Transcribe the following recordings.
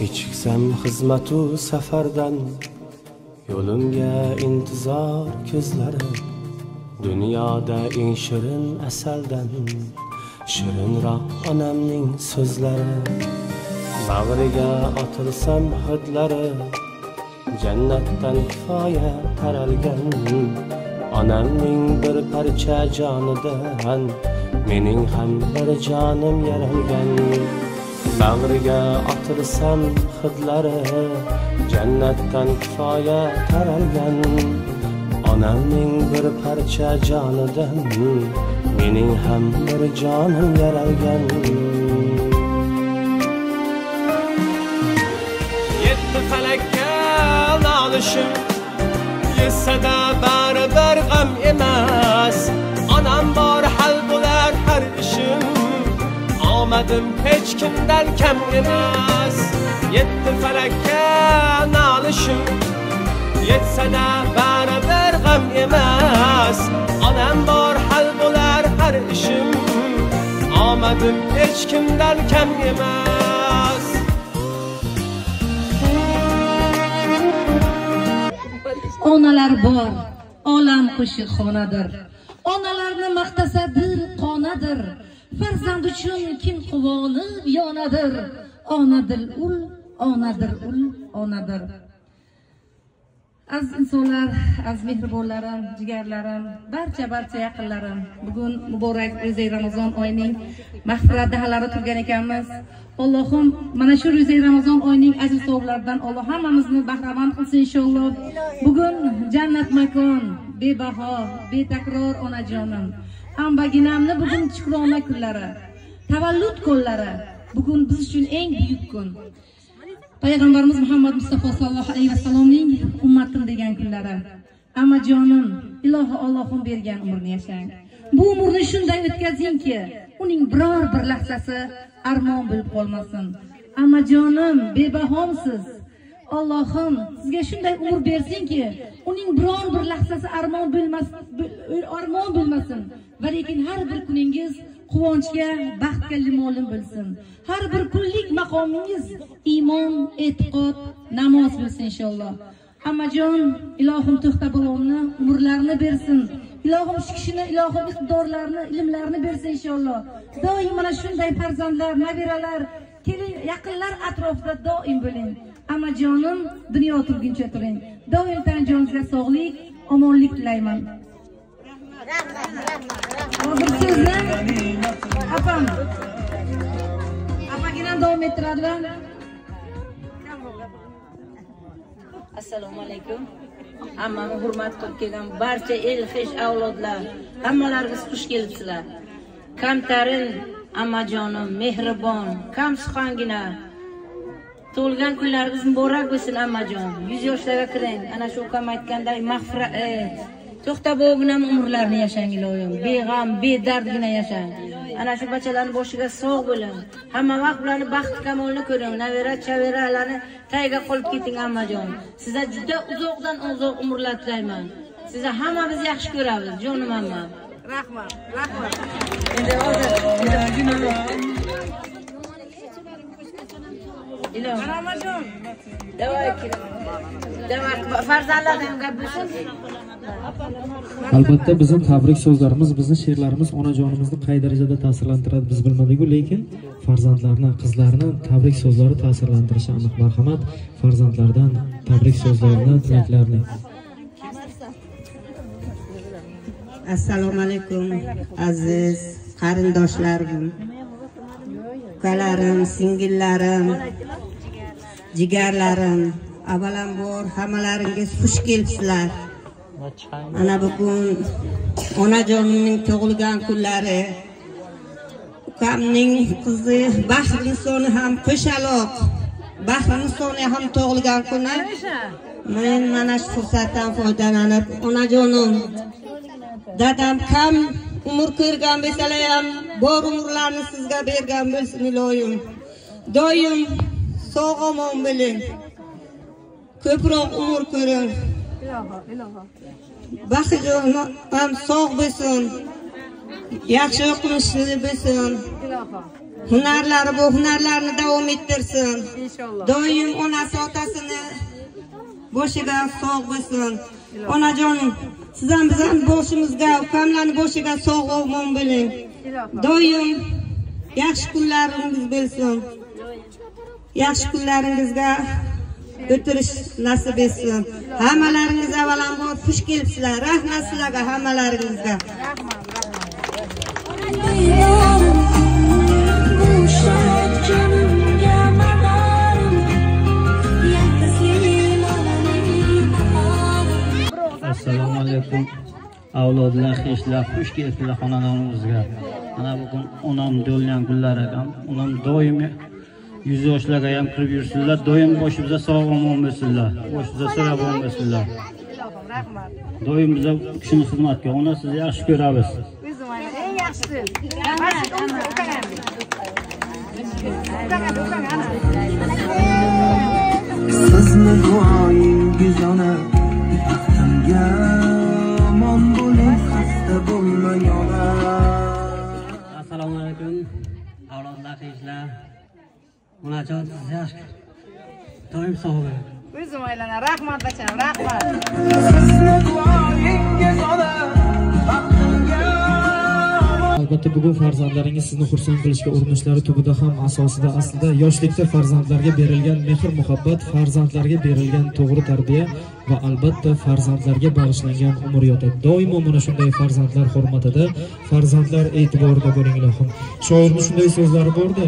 Kechiksam xizmatu safardan, yo'limga intizor ko'zlari, dunyoda eng shirin asaldan shirinroq onamning so'zlari. Bag'riga otilsam hidlari, jannatdan kifoya taralgan, onamning bir parcha jonidan mening ham bir jonim yaralgan. Bag'riga otilsam hidlari, jannatdan kifoya taralgan, onamning bir parcha jonidan mening ham bir jonim yaralgan. Yetti falakka nolishim, yetsada baribir g'am emas, onam bor hal bo'lar har ishim, omadim hech kimdan kam emas. Yetti falakka nolishim, yetsada baribir g'am emas, onam bor hal bo'lar har ishim, omadim hech kimdan kam emas. Onalar bor, olam qo'shiqxonadir. Onalarni maqtasa dil qonadir. Farzand uchun kim quvonib yonadir. Onadir ul, onadir ul, onadir. Aziz insonlar, aziz mehribonlarim, jigarlarim, barcha yaqinlarim, bugun muborak ro'za Ramazon oyining mag'firat dahlari turgan ekanmiz. Allohim mana shu ro'za Ramazon oyining ajr savoblaridan Alloh hammamizni bahramand qilsin inshaalloh. Bugun jannat makon, bebaho, betakror onajonim, ambaginamni bugun shukrona kunlari, tavallud kunlari. Bugun biz uchun eng buyuk kun. Payg'ambarimiz Muhammad Mustafa sallallohu alayhi vasallamning ummatim degan kunlari. Amajonim, ilohi Allohim bergan umrni yashang. Bu umrni shunday o'tkazingki, uning biror bir lahzasi armon bo'lib qolmasin. Amajonim, bebahomsiz. Allohim sizga shunday umr bersinki, uning biror bir lahzasi armon bo'lmasin. Va lekin har bir kuningiz quvonchga, baxtga limonli bo'lsin. Har bir kunlik maqomingiz iymon, e'tiqod, namoz bo'lsin inshaalloh. Amajon, ilohim to'xta bo'lomni, umrlarini bersin. Ilohim shu kishini, ilohim iqtidorlarini, ilmlarini bersin inshaalloh. Doim mana shunday farzandlar, nabiralar, yaqinlar atrofida doim bo'ling. Amajonim, dunyo turguncha turing. Doim tan joningizga sog'lik, omonlik tilayman. Hozir sizni apam apaginam davom ettiradilar. Assalomu alaykum. Hammani hurmat qilib kelgan barcha el xish avlodlar, hammalaringiz xush kelibsizlar. Kamtarin amajonim, mehribon, kamsuxongina. Tug'ilgan kunlaringiz muborak bo'lsin amajon. 100 yoshlarga kiring. Ana shu ukam aytganday mag'firat to'xta bo'lgan umrlarni yashang ilohim. Beg'am, bedardigina yashang. Ana shu bachalarning boshiga sog' bo'ling. Hamma vaqt ularni baxt kamolini ko'ring. Navara, chavaralarni tayga qolib keting ammajon. Sizga juda uzoqdan uzoq umrlar tilayman. Sizni hammamiz yaxshi ko'ramiz, jonim amma. Rahmat, rahmat. Endi hozir ilohim. Amajon. Demak, farzandlarim gap bo'lsin. Albatta bizning tabrik so'zlarimiz, bizning she'rlarimiz onajonimizni qay darajada ta'sirlantiradi biz bilmadik-ku, lekin farzandlarni, qizlarni tabrik so'zlari ta'sirlantirishi aniq. Marhamat, farzandlardan tabrik so'zlarini, tilaklarni. Assalomu alaykum aziz qarindoshlarim, ukalarim, singillarim, jigarlarim. Avvalambor hammalaringiz xush kelibsizlar. Ana bugun onajonimning tug'ilgan kunlari. Ukamning qizi Bahrinsoni ham qo'shaloq. Bahrinsoni ham tug'ilgan kuni. Men mana shu fursatdan foydalanib, onajonim, dadam kam umr ko'rgan bo'lsalar ham bor umrlarni sizga bergan bo'lsin ilohim. Doim sog'-omon bo'ling. Ko'proq umr ko'ring. Baxijonim ham sog' bo'lsin. Yaxshi o'qimishli bo'lsin. hunarlari bu hunarlarni davom ettirsin. Doim onasi otasini boshiga sog' bo'lsin. Onajonim, siz ham biz ham boshimizga, ukamlarning boshiga sog' omon bo'ling. Doim yaxshi kunlaringiz bo'lsin. Yaxshi kunlaringizga o'tirish nasib etsin. Hammalaringiz avvalambor xush kelibsizlar. Rahmat sizlarga hammalaringizga. Assalomu alaykum. Avlodlar, xeshlar, xush kelibsizlar xonadonimizga. Mana bugun onam do'lgan kunlar ekan. Onam doim 100 yoshlarga ham kirib yursinlar, doim boshimizda sog' omon bo'lsinlar, boshimizda sog' omon bo'lsinlar. Rahmat. Doim biz kishini xizmatga, ona sizni yaxshi ko'ramiz. O'zim eng yaxshisi. Sizni duoyingiz ona, baxtimga omon bo'ling, xasta bo'lmang ona. Assalomu alaykum. Avlodlar, xeshlar. Onajon siz yaxshi. Doim sog' bo'ling. O'zim aylana, rahmat bacham, rahmat. Sizni duoyingiz ona, baxtimga. Albatta bugun farzandlaringiz sizni xursand qilishga urinishlari tubida ham asosida aslida yoshlikda farzandlarga berilgan mehr muhabbat, farzandlarga berilgan to'g'ri tarbiya va albatta farzandlarga bag'ishlangan umr yotadi. Doimo mana shunday farzandlar hurmatida, farzandlar e'tiborida bo'ling ilohim. Shoirning shunday so'zlari borda,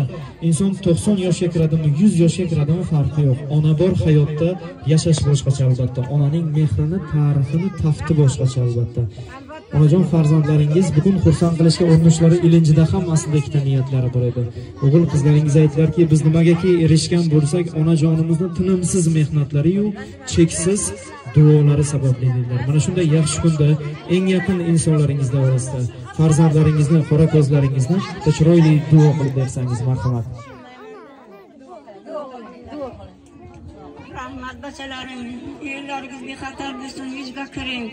inson 90 yoshga kiradimi, 100 yoshga kiradimi farqi yo'q. Ona bor hayotda yashash boshqacha albatta. Onaning mehrini, tarixini, tafti boshqacha albatta. Onajon farzandlaringiz bugun xursand qilishga urinishlari ilinjida ham aslida ikkita niyatlari bor edi. O'g'il qizlaringiz aytdilarki, biz nimagaki erishgan bo'lsak, onajonimizni tinimsiz mehnatlari-yu cheksiz duolari sababli dedilar. Mana shunday yaxshi kunda eng yaqin insonlaringizda orasida farzandlaringizni, qora ko'zlaringizni chiroyli duo qilib bersangiz marhamat. Rahmat bachalarim, yerlaringiz bexatar bo'lsin, yuzga kiring.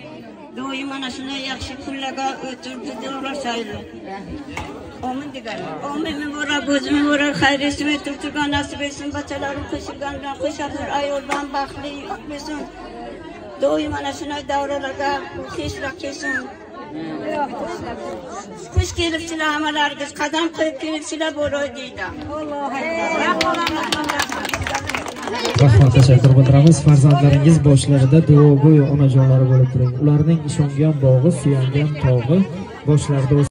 Doim mana shunday yaxshi kunlarga o'tirdi deyilashaydi. Amin degan. Amin muborak bo'lsin, muborak xayrisi o'tib turgan nasib etsin. Bachalarim qo'shilganlar, qo'shilgan ayoldan baxtli bo'lsin. Doim mana shunday davralarga xeshlar kelsin. Xush kelibsizlar hammalaringiz, qadam qo'yib kelibsizlar bo'roy deydi. Allohu akbar. Rahmat, tashakkur bildiramiz. Farzandlaringiz boshlarida duogo'y onajonlari bo'lib turing. Ularning ishongan bog'i, suyangan tog'i boshlarida